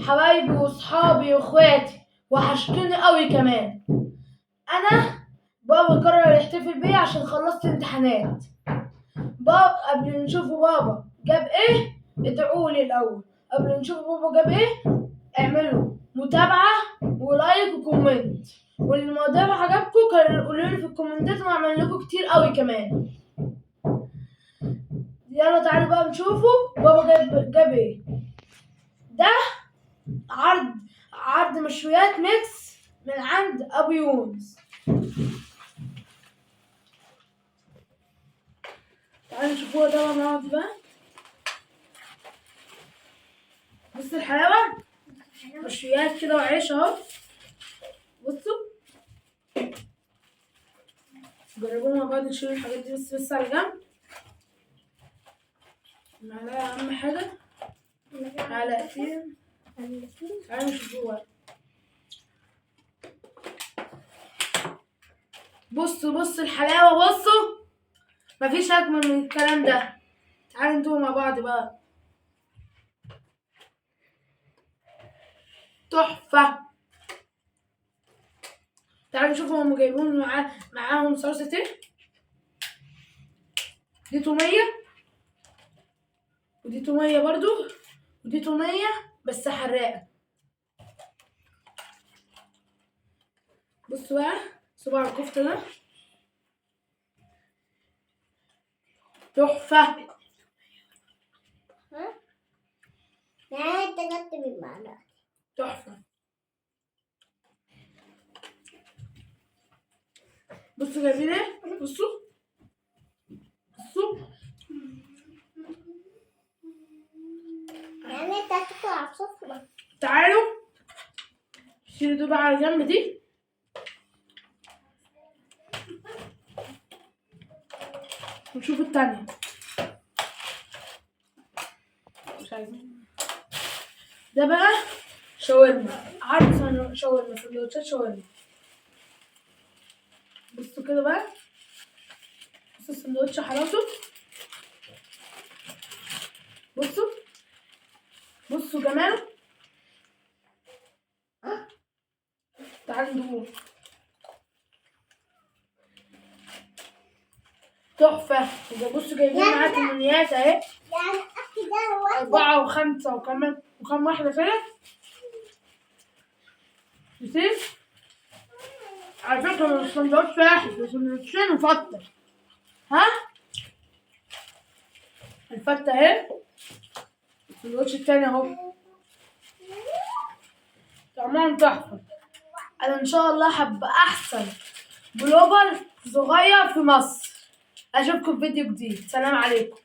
حبايبي وصحابي واخواتي وحشتوني قوي كمان. انا بابا قرر يحتفل بيا عشان خلصت امتحانات. بابا قبل نشوفوا بابا جاب ايه ادعولي الاول. قبل نشوفوا بابا جاب ايه اعملوا متابعة ولايك وكومنت، والموضوع عجبكم كانوا قولوا لي في الكومنتات واعمل لكم كتير قوي كمان. يلا تعالوا بقى نشوفوا بابا جاب ايه. ده عرض مشويات ميكس من عند ابو يونس. تعالوا نشوفوها ده مع بعض بقى. بصوا الحلاوة، مشويات كده وعيش اهو. بصوا جربوها مع بعض، نشيل الحاجات دي بس على جنب. معلقة أهم حاجة، معلقتين. تعالوا نشوفوها. بصوا الحلاوة، بصوا مفيش أجمل من الكلام ده. تعالوا ندوق مع بعض بقى. تحفة. تعالوا نشوفوا هم جايبين معاهم صلصة ايه. دي تومية ودي تومية برضو ودي تومية بس حراقة. بصوا بقى صباع الكفتة ده تحفة. يعني انت جبت بالمعنى تحفة. بصوا جايبين ايه، بصوا يعني انت هتطلع صفرة. تعالوا شيلوا دول بقى على جنب دي. ونشوف التانية. مش عايزين ده بقى شاورما، عارف شاورما، سندوتشات شاورما. بصوا كده بقى، بصوا السندوتش حلاوته. بصوا جماله. تعالوا ندوق. تحفة. بصوا جايبين معاه كميات اهي، يعني اكل ده 4 و5 وكم واحدة كده كتير. على فكرة السندوتش واحد، سندوتشين وفتة. ها الفتة اهي، السندوتش التاني اهو. طعمهم تحفة. انا ان شاء الله هبقى احسن بلوجر صغير في مصر. اشوفكم في فيديو جديد. سلام عليكم.